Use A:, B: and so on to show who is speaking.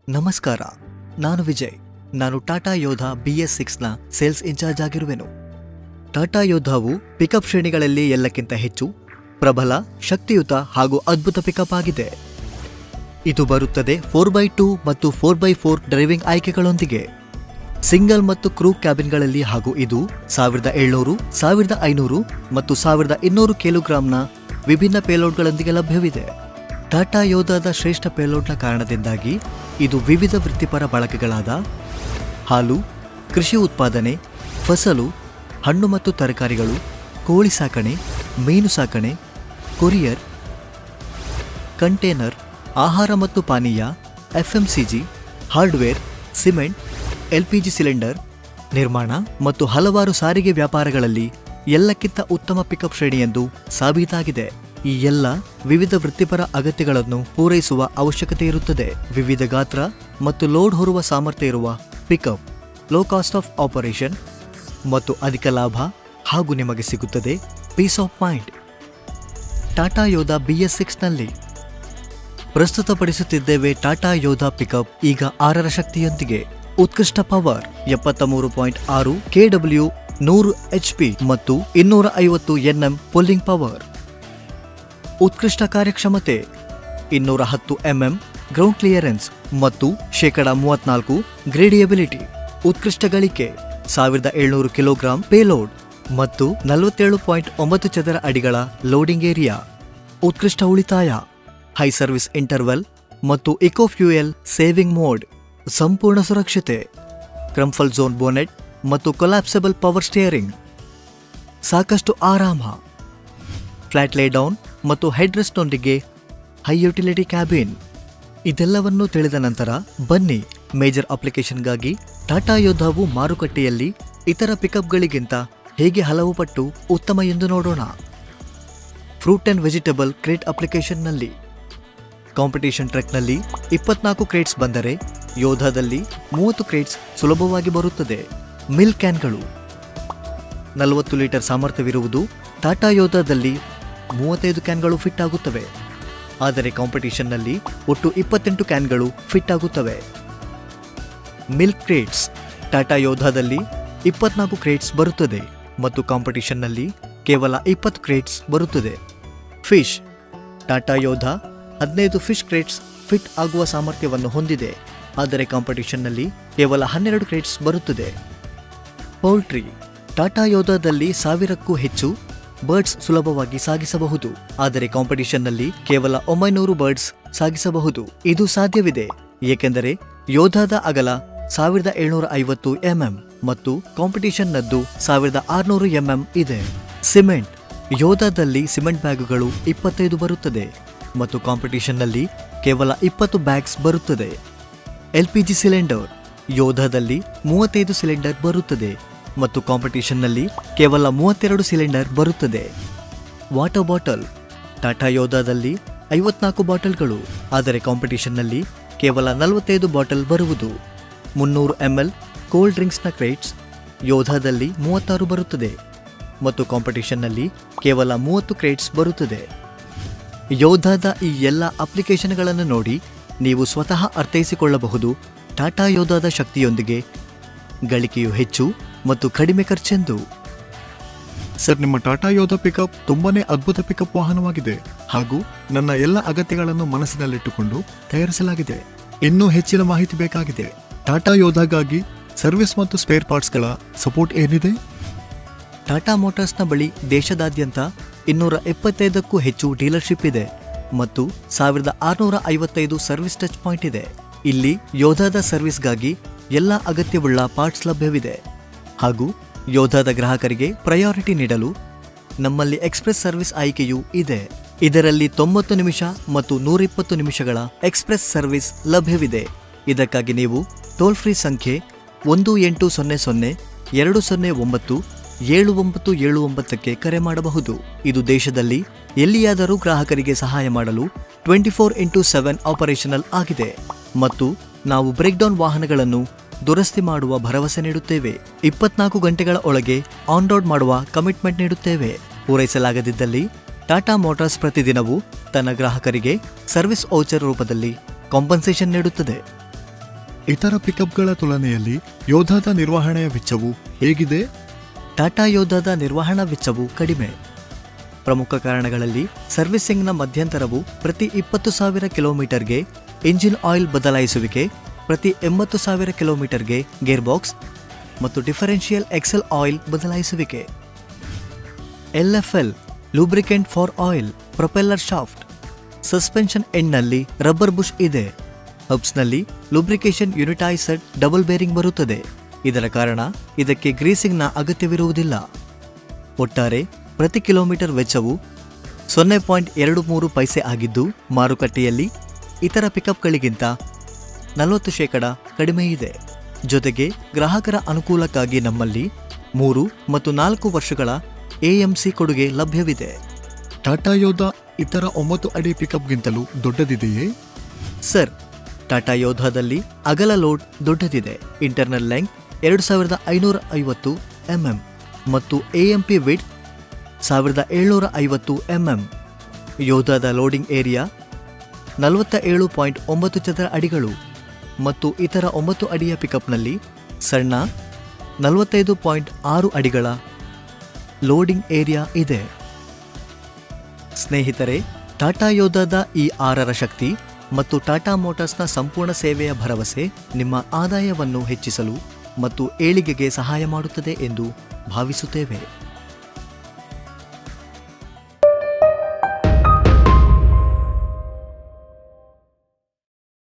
A: ನಮಸ್ಕಾರ, ನಾನು ವಿಜಯ್. ನಾನು ಟಾಟಾ ಯೋಧಾ BS6ನ ಸೇಲ್ಸ್ ಇನ್ಚಾರ್ಜ್ ಆಗಿರುವೆನು. ಟಾಟಾ ಯೋಧಾವು ಪಿಕಪ್ ಶ್ರೇಣಿಗಳಲ್ಲಿ ಎಲ್ಲಕ್ಕಿಂತ ಹೆಚ್ಚು ಪ್ರಬಲ, ಶಕ್ತಿಯುತ ಹಾಗೂ ಅದ್ಭುತ ಪಿಕಪ್ ಆಗಿದೆ. ಇದು ಬರುತ್ತದೆ 4x2 ಮತ್ತು 4x4 ಡ್ರೈವಿಂಗ್ ಆಯ್ಕೆಗಳೊಂದಿಗೆ. ಸಿಂಗಲ್ ಮತ್ತು ಕ್ರೂ ಕ್ಯಾಬಿನ್ಗಳಲ್ಲಿ ಹಾಗೂ ಇದು 1700, 1500 ಮತ್ತು 1200 ಕಿಲೋಗ್ರಾಂನ ವಿಭಿನ್ನ ಪೇಲೋಡ್ಗಳೊಂದಿಗೆ ಲಭ್ಯವಿದೆ. ಟಾಟಾ ಯೋಧಾದ ಶ್ರೇಷ್ಠ ಪೇಲೋಡ್ನ ಕಾರಣದಿಂದಾಗಿ ಇದು ವಿವಿಧ ವೃತ್ತಿಪರ ಬಳಕೆಗಳಾದ ಹಾಲು, ಕೃಷಿ ಉತ್ಪಾದನೆ, ಫಸಲು, ಹಣ್ಣು ಮತ್ತು ತರಕಾರಿಗಳು, ಕೋಳಿ ಸಾಕಣೆ, ಮೀನು ಸಾಕಣೆ, ಕೊರಿಯರ್, ಕಂಟೇನರ್, ಆಹಾರ ಮತ್ತು ಪಾನೀಯ, FMCG, hardware, cement, LPG cylinder, ನಿರ್ಮಾಣ ಮತ್ತು ಹಲವಾರು ಸಾರಿಗೆ ವ್ಯಾಪಾರಗಳಲ್ಲಿ ಎಲ್ಲಕ್ಕಿಂತ ಉತ್ತಮ ಪಿಕಪ್ ಶ್ರೇಣಿಯೆಂದು ಸಾಬೀತಾಗಿದೆ. ಈ ಎಲ್ಲ ವಿವಿಧ ವೃತ್ತಿಪರ ಅಗತ್ಯಗಳನ್ನು ಪೂರೈಸುವ ಅವಶ್ಯಕತೆ ಇರುತ್ತದೆ. ವಿವಿಧ ಗಾತ್ರ ಮತ್ತು ಲೋಡ್ ಹೊರುವ ಸಾಮರ್ಥ್ಯ ಇರುವ pickup, low cost of operation ಮತ್ತು ಅಧಿಕ ಲಾಭ ಹಾಗೂ ನಿಮಗೆ ಸಿಗುತ್ತದೆ peace of mind. Tata Yodha BS6ನಲ್ಲಿ ಪ್ರಸ್ತುತಪಡಿಸುತ್ತಿದ್ದೇವೆ ಟಾಟಾ ಯೋಧಾ ಪಿಕಪ್ ಈಗ 6ರ ಶಕ್ತಿಯೊಂದಿಗೆ. ಉತ್ಕೃಷ್ಟ ಪವರ್ 73.6 kW, 100 HP ಮತ್ತು 250 Nm ಪುಲ್ಲಿಂಗ್ ಪವರ್. ಉತ್ಕೃಷ್ಟ ಕಾರ್ಯಕ್ಷಮತೆ 210 mm ಗ್ರೌಂಡ್ ಕ್ಲಿಯರೆನ್ಸ್ ಮತ್ತು 34% ಗ್ರೇಡಿಯಬಿಲಿಟಿ. ಉತ್ಕೃಷ್ಟ ಗಳಿಕೆ 1700 ಕಿಲೋಗ್ರಾಂ ಪೇಲೋಡ್ ಮತ್ತು 47.9 ಚದರ ಅಡಿಗಳ ಲೋಡಿಂಗ್ ಏರಿಯಾ. ಉತ್ಕೃಷ್ಟ ಉಳಿತಾಯ, ಹೈ ಸರ್ವಿಸ್ ಇಂಟರ್ವಲ್ ಮತ್ತು ಇಕೋ ಫ್ಯೂಯಲ್ ಸೇವಿಂಗ್ ಮೋಡ್. ಸಂಪೂರ್ಣ ಸುರಕ್ಷತೆ, ಕ್ರಂಫಲ್ ಝೋನ್ ಬೋನೆಟ್ ಮತ್ತು ಕೊಲ್ಯಾಪ್ಸಬಲ್ ಪವರ್ ಸ್ಟಿಯರಿಂಗ್. ಸಾಕಷ್ಟು ಆರಾಮ, ಫ್ಲಾಟ್ ಲೇ ಡೌನ್ ಮತ್ತು ಹೆಡ್ರೆಸ್ಟ್ನೊಂದಿಗೆ ಹೈ ಯುಟಿಲಿಟಿ ಕ್ಯಾಬಿನ್. ಇದೆಲ್ಲವನ್ನೂ ತಿಳಿದ ನಂತರ ಬನ್ನಿ ಮೇಜರ್ ಅಪ್ಲಿಕೇಶನ್ಗಾಗಿ ಟಾಟಾ ಯೋಧಾವು ಮಾರುಕಟ್ಟೆಯಲ್ಲಿ ಇತರ ಪಿಕಪ್ಗಳಿಗಿಂತ ಹೇಗೆ ಹಲವು ಪಟ್ಟು ಉತ್ತಮ ಎಂದು ನೋಡೋಣ. ಫ್ರೂಟ್ ಅಂಡ್ ವೆಜಿಟೇಬಲ್ ಕ್ರೇಟ್ ಅಪ್ಲಿಕೇಶನ್ನಲ್ಲಿ ಕಾಂಪಿಟೇಷನ್ ಟ್ರಕ್ನಲ್ಲಿ 24 ಕ್ರೇಟ್ಸ್ ಬಂದರೆ ಯೋಧಾದಲ್ಲಿ 30 ಕ್ರೇಟ್ಸ್ ಸುಲಭವಾಗಿ ಬರುತ್ತದೆ. ಮಿಲ್ಕ್ ಕ್ಯಾನ್ಗಳು 40 ಲೀಟರ್ ಸಾಮರ್ಥ್ಯವಿರುವುದು ಟಾಟಾ ಯೋಧಾದಲ್ಲಿ 35 ಕ್ಯಾನ್ಗಳು ಫಿಟ್ ಆಗುತ್ತವೆ. ಆದರೆ ಕಾಂಪಿಟೇಷನ್ನಲ್ಲಿ ಒಟ್ಟು 28 ಕ್ಯಾನ್ಗಳು ಫಿಟ್ ಆಗುತ್ತವೆ. ಮಿಲ್ಕ್ ಕ್ರೇಟ್ಸ್ ಟಾಟಾ ಯೋಧಾದಲ್ಲಿ 24 ಕ್ರೇಟ್ಸ್ ಬರುತ್ತದೆ ಮತ್ತು ಕಾಂಪಿಟೇಷನ್ನಲ್ಲಿ ಕೇವಲ 20 ಕ್ರೇಟ್ಸ್ ಬರುತ್ತದೆ. Fish Tata Yodha 15 fish crates fit ಆಗುವ ಸಾಮರ್ಥ್ಯವನ್ನು ಹೊಂದಿದೆ, ಆದರೆ ಕಾಂಪಿಟೇಷನ್ನಲ್ಲಿ ಕೇವಲ 12 ಕ್ರೇಟ್ಸ್ ಬರುತ್ತದೆ. ಪೌಲ್ಟ್ರಿ ಟಾಟಾ ಯೋಧಾದಲ್ಲಿ 1000ಕ್ಕೂ ಹೆಚ್ಚು ಬರ್ಡ್ಸ್ ಸುಲಭವಾಗಿ ಸಾಗಿಸಬಹುದು, ಆದರೆ ಕಾಂಪಿಟೇಷನ್ನಲ್ಲಿ ಕೇವಲ 900 ಬರ್ಡ್ಸ್ ಸಾಗಿಸಬಹುದು. ಇದು ಸಾಧ್ಯವಿದೆ ಏಕೆಂದರೆ ಯೋಧಾದ ಅಗಲ 1750 mm ಮತ್ತು ಕಾಂಪಿಟೇಷನ್ನದ್ದು 1600 mm ಇದೆ. ಸಿಮೆಂಟ್ ಯೋಧಾದಲ್ಲಿ ಸಿಮೆಂಟ್ ಬ್ಯಾಗುಗಳು 25 ಬರುತ್ತದೆ ಮತ್ತು ಕಾಂಪಿಟೇಷನ್ನಲ್ಲಿ ಕೇವಲ 20 ಬ್ಯಾಗ್ಸ್ ಬರುತ್ತದೆ. LPG ಸಿಲಿಂಡರ್ ಯೋಧಾದಲ್ಲಿ 35 ಸಿಲಿಂಡರ್ ಬರುತ್ತದೆ ಮತ್ತು ಕಾಂಪಿಟೇಷನ್ನಲ್ಲಿ ಕೇವಲ 32 ಸಿಲಿಂಡರ್ ಬರುತ್ತದೆ. ವಾಟರ್ ಬಾಟಲ್ ಟಾಟಾ ಯೋಧಾದಲ್ಲಿ 54 ಬಾಟಲ್ಗಳು, ಆದರೆ ಕಾಂಪಿಟೇಷನ್ನಲ್ಲಿ ಕೇವಲ 45 ಬಾಟಲ್ ಬರುವುದು. 300 ml ಕೋಲ್ಡ್ ಡ್ರಿಂಕ್ಸ್ನ ಕ್ರೇಟ್ಸ್ ಯೋಧಾದಲ್ಲಿ 36 ಬರುತ್ತದೆ ಮತ್ತು ಕಾಂಪಿಟೇಷನ್ನಲ್ಲಿ ಕೇವಲ 30 ಕ್ರೇಟ್ಸ್ ಬರುತ್ತದೆ. ಯೋಧಾದ ಈ ಎಲ್ಲ ಅಪ್ಲಿಕೇಶನ್ಗಳನ್ನು ನೋಡಿ ನೀವು ಸ್ವತಃ ಅರ್ಥೈಸಿಕೊಳ್ಳಬಹುದು ಟಾಟಾ ಯೋಧಾದ ಶಕ್ತಿಯೊಂದಿಗೆ ಗಳಿಕೆಯು ಹೆಚ್ಚು ಮತ್ತು ಕಡಿಮೆ ಖರ್ಚೆಂದು.
B: ಸರ್, ನಿಮ್ಮ ಟಾಟಾ ಯೋಧಾ ಪಿಕಪ್ ತುಂಬಾನೇ ಅದ್ಭುತ ಪಿಕಪ್ ವಾಹನವಾಗಿದೆ ಹಾಗೂ ನನ್ನ ಎಲ್ಲ ಅಗತ್ಯಗಳನ್ನು ಮನಸ್ಸಿನಲ್ಲಿಟ್ಟುಕೊಂಡು ತಯಾರಿಸಲಾಗಿದೆ. ಇನ್ನೂ ಹೆಚ್ಚಿನ ಮಾಹಿತಿ ಬೇಕಾಗಿದೆ. ಟಾಟಾ ಯೋಧಾಗಾಗಿ ಸರ್ವಿಸ್ ಮತ್ತು ಸ್ಪೇರ್ ಪಾರ್ಟ್ಸ್ಗಳ ಸಪೋರ್ಟ್ ಏನಿದೆ?
A: ಟಾಟಾ ಮೋಟಾರ್ಸ್ನ ಬಳಿ ದೇಶದಾದ್ಯಂತ 275ಕ್ಕೂ ಹೆಚ್ಚು ಡೀಲರ್ಶಿಪ್ ಇದೆ ಮತ್ತು 1655 ಸರ್ವಿಸ್ ಟಚ್ ಪಾಯಿಂಟ್ ಇದೆ. ಇಲ್ಲಿ ಯೋಧಾದ ಸರ್ವಿಸ್ಗಾಗಿ ಎಲ್ಲ ಅಗತ್ಯವುಳ್ಳ ಪಾರ್ಟ್ಸ್ ಲಭ್ಯವಿದೆ ಹಾಗೂ ಯೋಧಾದ ಗ್ರಾಹಕರಿಗೆ ಪ್ರಯಾರಿಟಿ ನೀಡಲು ನಮ್ಮಲ್ಲಿ ಎಕ್ಸ್ಪ್ರೆಸ್ ಸರ್ವಿಸ್ ಆಯ್ಕೆಯೂ ಇದೆ. ಇದರಲ್ಲಿ 90 ನಿಮಿಷ ಮತ್ತು 120 ನಿಮಿಷಗಳ ಎಕ್ಸ್ಪ್ರೆಸ್ ಸರ್ವಿಸ್ ಲಭ್ಯವಿದೆ. ಇದಕ್ಕಾಗಿ ನೀವು ಟೋಲ್ ಫ್ರೀ ಸಂಖ್ಯೆ 1800-209-7979ಕ್ಕೆ ಕರೆ ಮಾಡಬಹುದು. ಇದು ದೇಶದಲ್ಲಿ ಎಲ್ಲಿಯಾದರೂ ಗ್ರಾಹಕರಿಗೆ ಸಹಾಯ ಮಾಡಲು 24x7 ಆಪರೇಷನಲ್ ಆಗಿದೆ ಮತ್ತು ನಾವು ಬ್ರೇಕ್ಡೌನ್ ವಾಹನಗಳನ್ನು ದುರಸ್ತಿ ಮಾಡುವ ಭರವಸೆ ನೀಡುತ್ತೇವೆ. 24 ಗಂಟೆಗಳ ಒಳಗೆ ಆನ್ ರೋಡ್ ಮಾಡುವ ಕಮಿಟ್ಮೆಂಟ್ ನೀಡುತ್ತೇವೆ. ಪೂರೈಸಲಾಗದಿದ್ದಲ್ಲಿ ಟಾಟಾ ಮೋಟಾರ್ಸ್ ಪ್ರತಿದಿನವೂ ತನ್ನ ಗ್ರಾಹಕರಿಗೆ ಸರ್ವಿಸ್ ವೌಚರ್ ರೂಪದಲ್ಲಿ ಕಾಂಪನ್ಸೇಷನ್ ನೀಡುತ್ತದೆ.
B: ಇತರ ಪಿಕಪ್ಗಳ ತುಲನೆಯಲ್ಲಿ ಯೋಧಾದ ನಿರ್ವಹಣೆಯ ವೆಚ್ಚವು ಹೇಗಿದೆ?
A: ಟಾಟಾ ಯೋಧಾದ ನಿರ್ವಹಣಾ ವೆಚ್ಚವು ಕಡಿಮೆ. ಪ್ರಮುಖ ಕಾರಣಗಳಲ್ಲಿ ಸರ್ವಿಸಿಂಗ್ನ ಮಧ್ಯಂತರವು ಪ್ರತಿ 20,000 ಕಿಲೋಮೀಟರ್ಗೆ ಇಂಜಿನ್ ಆಯಿಲ್ ಬದಲಾಯಿಸುವಿಕೆ, ಪ್ರತಿ 80,000 ಕಿಲೋಮೀಟರ್ಗೆ ಗೇರ್ ಬಾಕ್ಸ್ ಮತ್ತು ಡಿಫರೆನ್ಷಿಯಲ್ ಎಕ್ಸೆಲ್ ಆಯಿಲ್ ಬದಲಾಯಿಸುವಿಕೆ. LFL lubricant for oil, propeller shaft, suspension ಎಂಡ್ನಲ್ಲಿ ರಬ್ಬರ್ ಬುಷ್ ಇದೆ. ಹಬ್ಸ್ನಲ್ಲಿ ಲೂಬ್ರಿಕೇಶನ್ ಯುನಿಟೈಸರ್ಡ್ ಡಬಲ್ ಬೇರಿಂಗ್ ಬರುತ್ತದೆ. ಇದರ ಕಾರಣ ಇದಕ್ಕೆ ಗ್ರೀಸಿಂಗ್ನ ಅಗತ್ಯವಿರುವುದಿಲ್ಲ. ಒಟ್ಟಾರೆ ಪ್ರತಿ ಕಿಲೋಮೀಟರ್ ವೆಚ್ಚವು 0.23 ಪೈಸೆ ಆಗಿದ್ದು ಮಾರುಕಟ್ಟೆಯಲ್ಲಿ ಇತರ ಪಿಕಪ್ಗಳಿಗಿಂತ 40% ಕಡಿಮೆ ಇದೆ. ಜೊತೆಗೆ ಗ್ರಾಹಕರ ಅನುಕೂಲಕ್ಕಾಗಿ ನಮ್ಮಲ್ಲಿ 3 ಮತ್ತು 4 ವರ್ಷಗಳ AMC ಕೊಡುಗೆ ಲಭ್ಯವಿದೆ.
B: ಟಾಟಾ ಯೋಧಾ ಇತರ 9 ಅಡಿ ಪಿಕಪ್ಗಿಂತಲೂ ದೊಡ್ಡದಿದೆಯೇ?
A: ಸರ್, ಟಾಟಾ ಯೋಧಾದಲ್ಲಿ ಅಗಲ ಲೋಡ್ ದೊಡ್ಡದಿದೆ. ಇಂಟರ್ನಲ್ ಲೆಂತ್ 2550 mm ಮತ್ತು AMP ವಿಡ್ತ್ 1750 mm. ಯೋಧಾದ ಲೋಡಿಂಗ್ ಏರಿಯಾ 47.9 ಚದರ ಅಡಿಗಳು ಮತ್ತು ಇತರ 9 ಅಡಿಯ ಪಿಕಪ್ನಲ್ಲಿ ಸಣ್ಣ 45.6 ಅಡಿಗಳ ಲೋಡಿಂಗ್ ಏರಿಯಾ ಇದೆ. ಸ್ನೇಹಿತರೆ, ಟಾಟಾ ಯೋಧಾದ ಈ 6ರ ಶಕ್ತಿ ಮತ್ತು ಟಾಟಾ ಮೋಟಾರ್ಸ್ನ ಸಂಪೂರ್ಣ ಸೇವೆಯ ಭರವಸೆ ನಿಮ್ಮ ಆದಾಯವನ್ನು ಹೆಚ್ಚಿಸಲು ಮತ್ತು ಏಳಿಗೆಗೆ ಸಹಾಯ ಮಾಡುತ್ತದೆ ಎಂದು ಭಾವಿಸುತ್ತೇವೆ.